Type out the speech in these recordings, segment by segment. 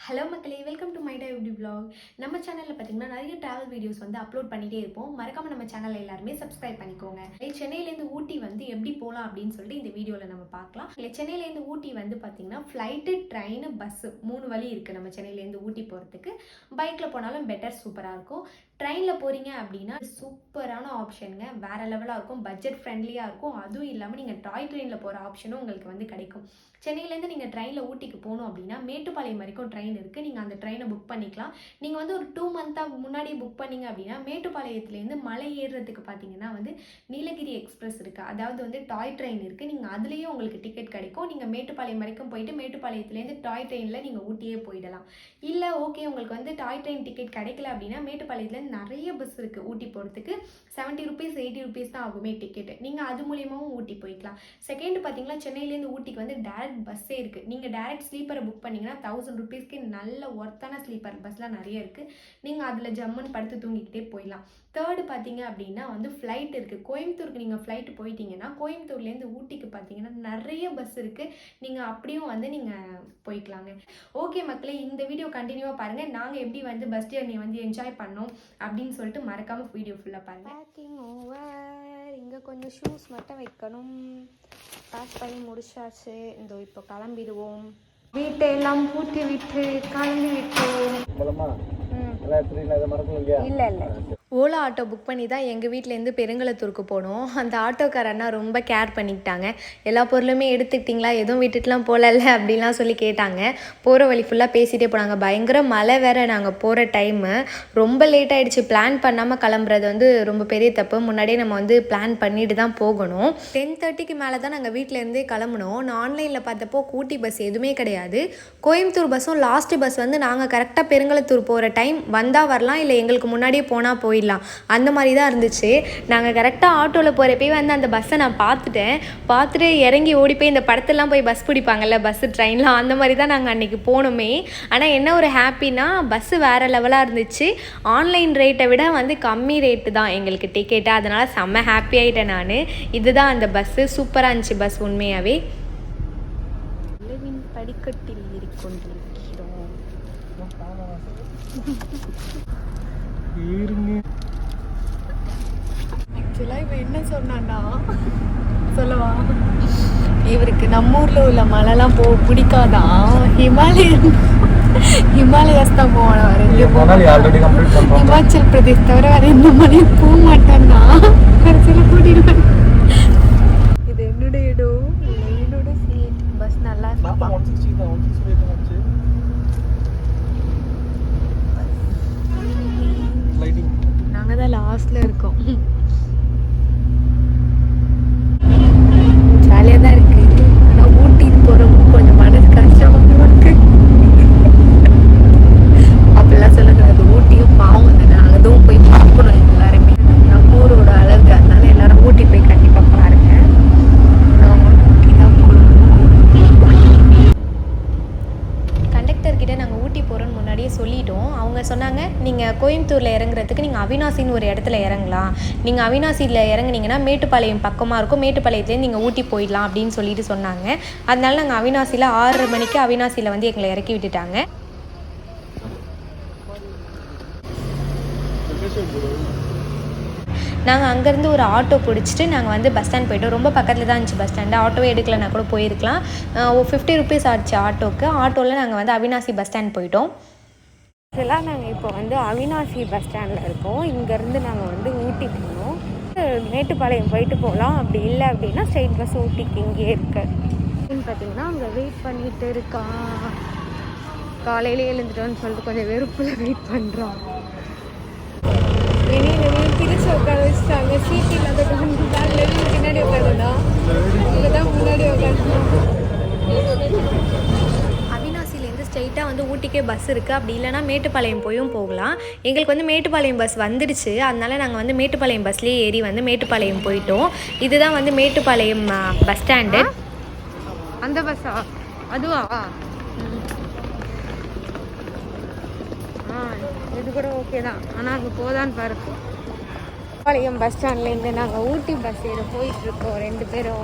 Hello மக்களே, welcome to mydaudivlog. நம்ம சேனலில் பார்த்தீங்கன்னா நிறைய ட்ராவல் வீடியோஸ் வந்து அப்லோட் பண்ணிகிட்டே இருப்போம். மறக்காமல் நம்ம சேனல் எல்லாருமே சப்ஸ்கிரைப் பண்ணிக்கோங்க. சென்னையிலேருந்து ஊட்டி வந்து எப்படி போகலாம் அப்படின்னு சொல்லிட்டு இந்த வீடியோவில் நம்ம பார்க்கலாம். இல்லை, சென்னையிலேருந்து ஊட்டி வந்து பார்த்தீங்கன்னா ஃப்ளைட்டு, ட்ரெயின், பஸ்ஸு 3 வழி இருக்குது. நம்ம சென்னையிலேருந்து ஊட்டி போகிறதுக்கு பைக்கில் போனாலும் பெட்டர், சூப்பராக இருக்கும். ட்ரெயினில் போகிறீங்க அப்படின்னா சூப்பரான ஆப்ஷனுங்க, வேறு லெவலாக இருக்கும், பட்ஜெட் ஃப்ரெண்ட்லியாக இருக்கும். அதுவும் இல்லாமல் நீங்கள் டாய் ட்ரெயினில் போகிற ஆப்ஷனும் உங்களுக்கு வந்து கிடைக்கும். சென்னையிலேருந்து நீங்கள் ட்ரெயினில் ஊட்டிக்கு போகணும் அப்படின்னா மேட்டுப்பாளையம் வரைக்கும் ட்ரெயின் இருக்குது. நீங்கள் அந்த ட்ரெயினை புக் பண்ணிக்கலாம். நீங்கள் வந்து ஒரு 2 மந்த்தாக முன்னாடி புக் பண்ணிங்க அப்படின்னா மேட்டுப்பாளையத்துலேருந்து மலை ஏறுறதுக்கு பார்த்தீங்கன்னா வந்து நீலகிரி எக்ஸ்பிரஸ் இருக்குது. அதாவது வந்து டாய் ட்ரெயின் இருக்குது. நீங்கள் அதுலேயும் உங்களுக்கு டிக்கெட் கிடைக்கும். நீங்கள் மேட்டுப்பாளையம் வரைக்கும் போயிட்டு மேட்டுப்பாளையத்துலேருந்து டாய் ட்ரெயினில் நீங்கள் ஊட்டியே போயிடலாம். இல்லை ஓகே, உங்களுக்கு வந்து டாய் ட்ரெயின் டிக்கெட் கிடைக்கல அப்படின்னா மேட்டுப்பாளையத்துலேருந்து நிறைய பஸ் இருக்குது ஊட்டி போகிறதுக்கு. 70 rupees 80 rupees தான் ஆகுமே டிக்கெட்டு. நீங்கள் அது மூலியமாகவும் ஊட்டி போய்க்கலாம். செகண்ட் பார்த்தீங்கன்னா சென்னையிலேருந்து ஊட்டிக்கு வந்து டேரக்ட் பஸ்ஸே இருக்குது. நீங்கள் டேரக்ட் ஸ்லீப்பரை புக் பண்ணிங்கன்னா 1000 rupeesக்கு நல்ல ஒர்த்தான ஸ்லீப்பர் பஸ்லாம் நிறைய இருக்குது. நீங்கள் அதில் ஜம்முன்னு படுத்து தூங்கிக்கிட்டே போயிடலாம். தேர்டு பார்த்தீங்க அப்படின்னா வந்து ஃப்ளைட் இருக்குது. கோயம்புத்தூருக்கு நீங்கள் ஃப்ளைட்டு போயிட்டீங்கன்னா கோயம்புத்தூர்லேருந்து ஊட்டிக்கு பார்த்தீங்கன்னா நிறைய பஸ் இருக்குது. நீங்கள் அப்படியும் வந்து நீங்கள் போய்க்கலாங்க. ஓகே மக்களே, இந்த வீடியோ கண்டினியூவாக பாருங்கள். நாங்கள் எப்படி வந்து பஸ் ஜர்னி வந்து என்ஜாய் பண்ணோம் அப்படின்னு சொல்லிட்டு மறக்காமல் வீடியோ ஃபுல்லாக பாருங்கள். Packing over. இங்கே கொஞ்சம் ஷூஸ் மட்டும் வைக்கணும். பேக் பண்ணி முடிச்சாச்சு. இந்த இப்போ கிளம்பிடுவோம். வீட்டெல்லாம் பூட்டி விட்டு கிளம்பி விட்டோம். இல்லை ஓலா ஆட்டோ புக் பண்ணி தான் எங்கள் வீட்டிலேருந்து பெருங்களத்தூருக்கு போனோம். அந்த ஆட்டோக்கார அண்ணா ரொம்ப கேர் பண்ணிக்கிட்டாங்க. எல்லா பொருளுமே எடுத்துக்கிட்டிங்களா, எதுவும் விட்டுட்டுலாம் போகல அப்படின்லாம் சொல்லி கேட்டாங்க. போகிற வழி ஃபுல்லாக பேசிகிட்டே போனாங்க. பயங்கர மழை வேறு. நாங்கள் போகிற டைமு ரொம்ப லேட் ஆகிடுச்சு. பிளான் பண்ணாமல் கிளம்புறது வந்து ரொம்ப பெரிய தப்பு. முன்னாடியே நம்ம வந்து பிளான் பண்ணிட்டு தான் போகணும். 10:30க்கு மேலே தான் நாங்கள் வீட்டிலேருந்தே கிளம்புனோம். நான் ஆன்லைனில் பார்த்தப்போ ஊட்டி பஸ் எதுவுமே கிடையாது. கோயம்புத்தூர் பஸ்ஸும் லாஸ்ட்டு பஸ் வந்து நாங்கள் கரெக்டாக பெருங்களத்தூர் போகிற டைம் வந்தால் வரலாம், இல்லை எங்களுக்கு முன்னாடியே போனால் போயிடலாம், அந்த மாதிரி தான் இருந்துச்சு. நாங்கள் கரெக்டாக ஆட்டோவில் போகிறப்பே வந்து அந்த பஸ்ஸை நான் பார்த்துட்டு இறங்கி ஓடி போய் இந்த படத்தெல்லாம் போய் பஸ் பிடிப்பாங்கல்ல, பஸ்ஸு ட்ரெயின்லாம், அந்த மாதிரி தான் நாங்கள் அன்றைக்கி போனோமே. ஆனால் என்ன ஒரு ஹாப்பினா பஸ்ஸு வேறு லெவலாக இருந்துச்சு. ஆன்லைன் ரேட்டை விட வந்து கம்மி ரேட்டு தான் எங்களுக்கு டிக்கெட்டு. அதனால் செம்ம ஹாப்பி ஆகிட்டேன் நான். இதுதான் அந்த பஸ்ஸு. சூப்பராக இருந்துச்சு பஸ் உண்மையாகவே. படிக்கட்டில் ஏறிக்கொண்டிருக்கிறோம். ஆக்சுவலாக இவன் என்ன சொன்னான்னா சொல்லவா, இவருக்கு நம்ம ஊரில் உள்ள மலைலாம் பிடிக்காதான். ஹிமாலயாஸ் தான் போவான். ஹிமாச்சல் பிரதேஷ் தவிர வேறு எந்த மலையும் போக மாட்டான்னா கடைசியில் கூட்டிட்டு. இது என்னோட இடம், என்னோட சீட். பஸ் நல்லா நாங்கள் தான் லாஸ்ட்ல இருக்கோம். ஜாலியாக தான் இருக்கு. ஆனால் ஊட்டி போகிறவங்க கொஞ்சம் மனசு கஷ்டமாக இருக்கு. அப்படிலாம் சொல்லக்கூடாது. ஊட்டியும் பாவம் தானே, அதுவும் போய் பார்க்கணும் எல்லாருமே. நம்ம ஊரோட அழகு, அதனால எல்லாரும் ஊட்டி போய் கண்டிப்பாக பாருங்க. கண்டக்டர்கிட்ட நாங்கள் ஊட்டி போகிறோன்னு முன்னாடியே சொல்லிட்டோம். அவங்க சொன்னாங்க, நீங்கள் கோயம்புத்தூரில் இறங்குறதுக்கு நீங்கள் அவினாசின்னு ஒரு இடத்துல இறங்கலாம். நீங்கள் அவினாசியில் இறங்குனீங்கன்னா மேட்டுப்பாளையம் பக்கமாக இருக்கும். மேட்டுப்பாளையத்துலேருந்து நீங்கள் ஊட்டி போயிடலாம் அப்படின்னு சொல்லிட்டு சொன்னாங்க. அதனால நாங்கள் அவினாசியில் 6:30 மணிக்கு அவினாசியில் வந்து எங்களை இறக்கி விட்டுட்டாங்க. நாங்கள் அங்கேருந்து ஒரு ஆட்டோ பிடிச்சிட்டு நாங்கள் வந்து பஸ் ஸ்டாண்ட் போய்ட்டோம். ரொம்ப பக்கத்தில் தான் இருந்துச்சு பஸ் ஸ்டாண்டு. ஆட்டோவே எடுக்கலைன்னா கூட போயிருக்கலாம். 50 rupees ஆச்சு ஆட்டோவுக்கு. ஆட்டோவில் நாங்கள் வந்து அவினாசி பஸ் ஸ்டாண்ட் போயிட்டோம். இதெல்லாம் நாங்கள் இப்போ வந்து அவினாசி பஸ் ஸ்டாண்டில் இருக்கோம். இங்கேருந்து நாங்கள் வந்து ஊட்டி போகணும். மேட்டுப்பாளையம் போயிட்டு போகலாம். அப்படி இல்லை அப்படின்னா ஸ்ட்ரெயிட் பஸ் ஊட்டிக்கு இங்கே இருக்கு. பார்த்தீங்கன்னா அங்கே வெயிட் பண்ணிட்டு இருக்கான். காலையிலே எழுந்துட்டோன்னு சொல்லிட்டு கொஞ்சம் வெறுப்பில் வெயிட் பண்ணுறோம். பிரிச்சு உட்கார வச்சுட்டாங்க. சீட் இல்லாத பின்னாடி உட்காருதா, இங்கே தான் முன்னாடி உட்காந்துட்டோம். அவினாசிலேருந்து ஸ்ட்ரெயிட்டாக வந்து ஊட்டிக்கே பஸ் இருக்குது. அப்படி இல்லைனா மேட்டுப்பாளையம் போயும் போகலாம். எங்களுக்கு வந்து மேட்டுப்பாளையம் பஸ் வந்துடுச்சு. அதனால நாங்கள் வந்து மேட்டுப்பாளையம் பஸ்லேயே ஏறி வந்து மேட்டுப்பாளையம் போயிட்டோம். இதுதான் வந்து மேட்டுப்பாளையம் பஸ் ஸ்டாண்டு. அந்த பஸ்ஸா அதுவா? இது கூட ஓகே தான். ஆனால் அங்கே போதான்னு பாருங்க. பாளையம் பஸ் ஸ்டாண்ட்லேருந்து நாங்கள் ஊட்டி பஸ் ஏற போயிட்டுருக்கோம் 2 பேரும்.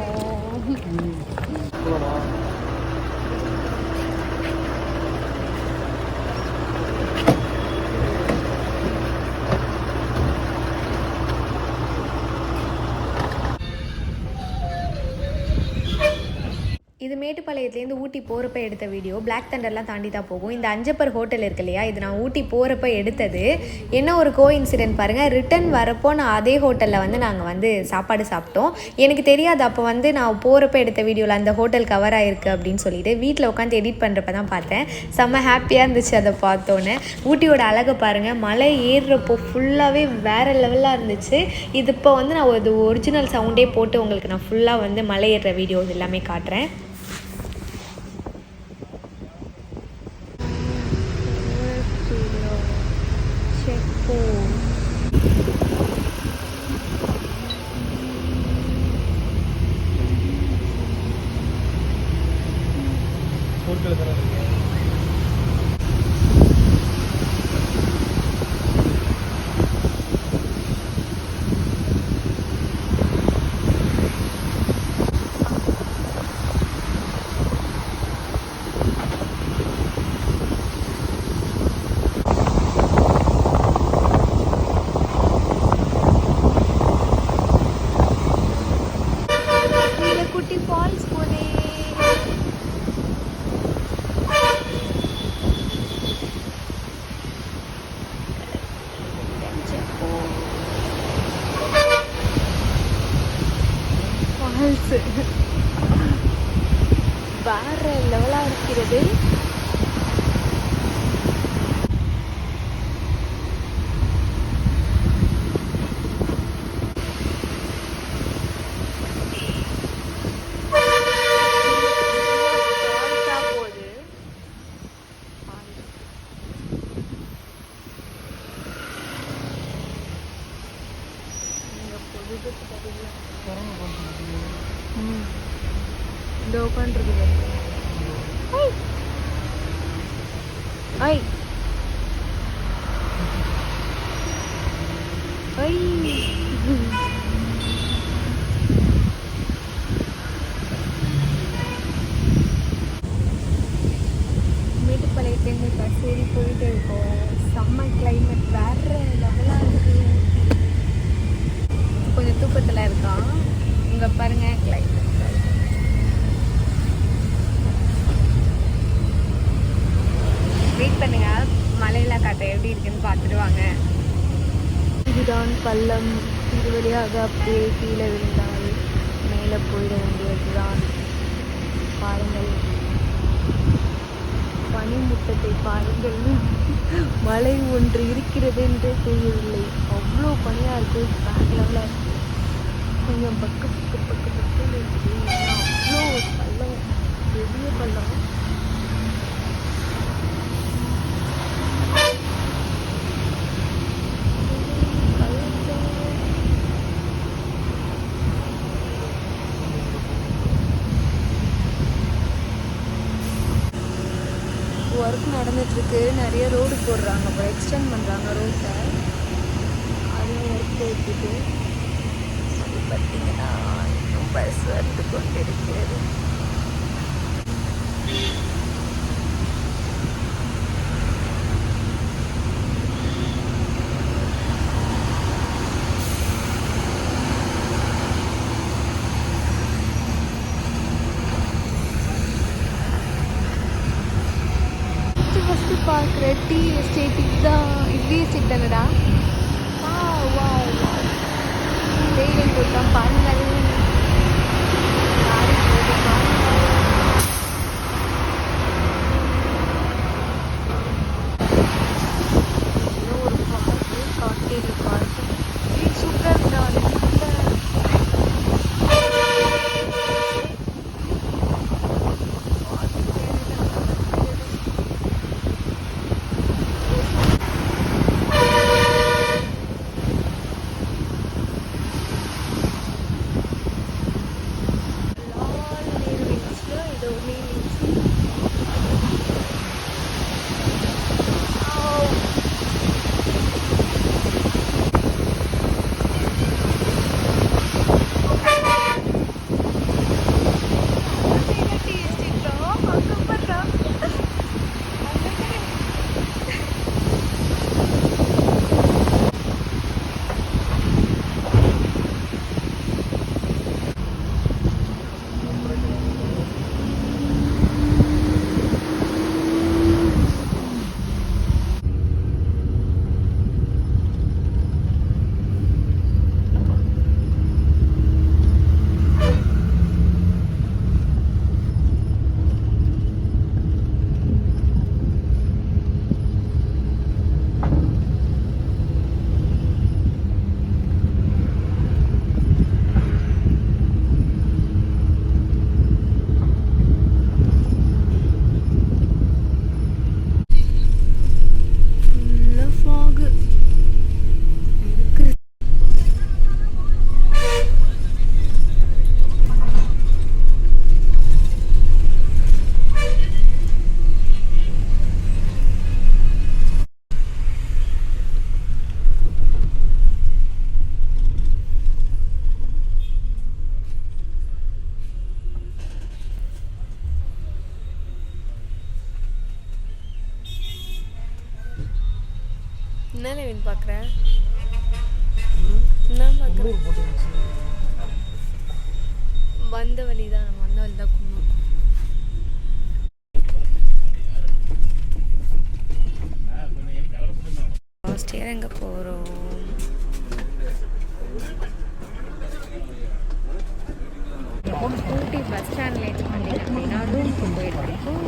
இது மேட்டுப்பாளையத்துலேருந்து ஊட்டி போகிறப்ப எடுத்த வீடியோ. பிளாக் தண்டர்லாம் தாண்டி தான் போகும். இந்த அஞ்சப்பர் ஹோட்டல் இருக்கு இல்லையா, இது நான் ஊட்டி போகிறப்ப எடுத்தது. என்ன ஒரு கோஇன்சிடென்ட் பாருங்கள், ரிட்டன் வரப்போ நான் அதே ஹோட்டலில் வந்து நாங்கள் சாப்பாடு சாப்பிட்டோம். எனக்கு தெரியாது அப்போ நான் போகிறப்ப எடுத்த வீடியோவில் அந்த ஹோட்டல் கவர் ஆகிருக்கு அப்படின்னு சொல்லிட்டு வீட்டில் உட்காந்து எடிட் பண்ணுறப்ப தான் பார்த்தேன். செம்ம ஹாப்பியாக இருந்துச்சு அதை பார்த்தோன்னே. ஊட்டியோட அழகை பாருங்கள், மலை ஏறுறப்போ ஃபுல்லாகவே வேறு லெவலாக இருந்துச்சு. இது இப்போ நான் ஒரு ஒரிஜினல் சவுண்டே போட்டு உங்களுக்கு நான் ஃபுல்லாக மலை ஏறுற வீடியோஸ் எல்லாமே காட்டுறேன். வேற லெவலாக இருக்கிறது. இந்த உட்காந்துருக்கு. ஐ ஐ மேட்டுப்பாளையத்துலேருந்து பஸ் ஏறி போயிட்டே இருக்கோம். செம்ம கிளைமேட் வேற லெவலாக இருக்கு. கொஞ்சம் தூக்கத்தில் இருக்கான். இங்கே பாருங்க கிளைமேட். வெயிட் பண்ணுங்க, மலையில காட்ட எப்படி இருக்குன்னு பார்த்துட்டு வாங்க. இதுதான் பள்ளம். இது வழியாக அப்படியே கீழே விழுந்தால் மேலே போயிட வேண்டியதுதான். பாருங்கள், பனிமுட்டத்தை பாருங்கள். மலை ஒன்று இருக்கிறது என்றே தெரியவில்லை. அவ்வளோ பனியாக இருக்குது. பேக்லெவலில் கொஞ்சம் பக்கு இருக்குது. அவ்வளோ பள்ளம், பெரிய பள்ளம். ஒர்க் நடந்துட்டுருக்கு. நிறைய ரோடு போடுறாங்க, அப்புறம் எக்ஸ்டெண்ட் பண்ணுறாங்க ரோட்டை. அதுவும் ஒர்க் போயிட்டு அது பார்த்தீங்கன்னா இன்னும் பஸ் வந்து கொண்டு இருக்கிறது. பார்க்குற டீ எஸ்டேட்டுக்கு தான். இது எஸ்டேட் தானடா. தேயிலை தோட்டம் பாருங்கள். ஒரு பார்க்கு, காட்டேரி பார்க்கு. சூப்பராக இருந்தால் என்ன லெவின் பார்க்குற? என்ன பார்க்குற? வந்த வழி தான், நம்ம வந்த வழி தான் குன்னூர். ஃபர்ஸ்ட் இயர் எங்கே போகிறோம்? ஊட்டி பஸ் ஸ்டாண்டில் இது பண்ணிட்டு அப்படின்னா ரூமுக்கு போயிட்டுருக்கோம்.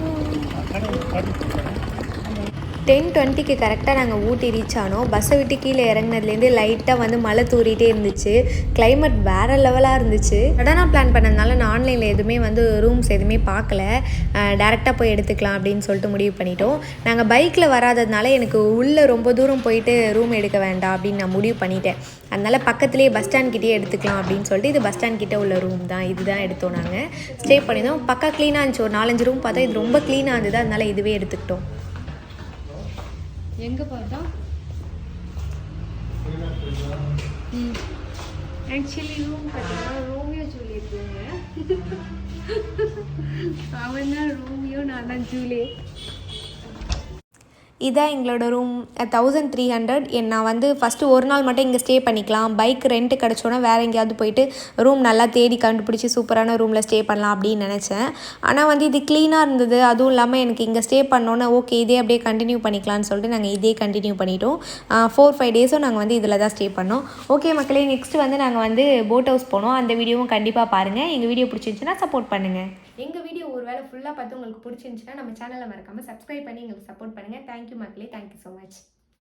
10:20க்கு கரெக்டாக நாங்கள் ஊட்டி ரீச் ஆனோம். பஸ்ஸை விட்டு கீழே இறங்கினதுலேருந்து லைட்டாக வந்து மழை தூரிகிட்டே இருந்துச்சு. கிளைமேட் வேறு லெவலாக இருந்துச்சு. சடனாக பிளான் பண்ணதுனால நான் ஆன்லைனில் எதுவுமே வந்து ரூம்ஸ் எதுவுமே பார்க்கல. டேரெக்டாக போய் எடுத்துக்கலாம் அப்படின்னு சொல்லிட்டு முடிவு பண்ணிட்டோம். நாங்கள் பைக்கில் வராததுனால எனக்கு உள்ளே ரொம்ப தூரம் போயிட்டு ரூம் எடுக்க வேண்டாம் அப்படின்னு நான் முடிவு பண்ணிட்டேன். அதனால் பக்கத்துலேயே பஸ் ஸ்டாண்ட் கிட்டே எடுத்துக்கலாம் அப்படின்னு சொல்லிட்டு இது பஸ் ஸ்டாண்ட் கிட்டே உள்ள ரூம் தான். இதுதான் எடுத்தோம். நாங்கள் ஸ்டே பண்ணியிருந்தோம். பக்கா க்ளீனாக இருந்துச்சு. ஒரு 4-5 ரூம் பார்த்தா இது ரொம்ப க்ளீனாக இருந்தது. அதனால் இதுவே எடுத்துக்கிட்டோம். எங்கே பார்த்தா ஆக்சுவலி ரூம் பார்த்தீங்கன்னா ரோமியோ ஜூலியட் ரூமு. அவன் தான் ரோமியோ, நான் தான் ஜூலியட். இதான் எங்களோட ரூம். 1300. நான் வந்து ஃபஸ்ட்டு ஒரு நாள் மட்டும் இங்கே ஸ்டே பண்ணிக்கலாம். பைக் ரெண்ட்டு கிடச்சோன்னா வேறு எங்கேயாவது போயிட்டு ரூம் நல்லா தேடி கண்டுபிடிச்சி சூப்பரான ரூமில் ஸ்டே பண்ணலாம் அப்படின்னு நினச்சேன். ஆனால் வந்து இது க்ளீனாக இருந்தது. அதுவும் இல்லாமல் எனக்கு இங்கே ஸ்டே பண்ணோன்னே ஓகே இதே அப்படியே கண்டினியூ பண்ணிக்கலாம்னு சொல்லிட்டு நாங்கள் இதே கண்டினியூ பண்ணிட்டோம். 4-5 டேஸும் நாங்கள் வந்து இதில் தான் ஸ்டே பண்ணோம். ஓகே மக்களே, நெக்ஸ்ட்டு வந்து நாங்கள் வந்து போட் ஹவுஸ் போனோம். அந்த வீடியோவும் கண்டிப்பாக பாருங்கள். எங்கள் வீடியோ பிடிச்சிருந்துச்சுன்னா சப்போர்ட் பண்ணுங்கள். எங்கள் வீடியோ ஒரு வேளை ஃபுல்லாக பார்த்து உங்களுக்கு பிடிச்சிருந்துச்சுன்னா நம்ம சேனலை மறக்காமல் சப்ஸ்கிரைப் பண்ணி எங்களுக்கு சப்போர்ட் பண்ணுங்கள். தேங்க்யூ மக்களே, தேங்க்யூ ஸோ மச்.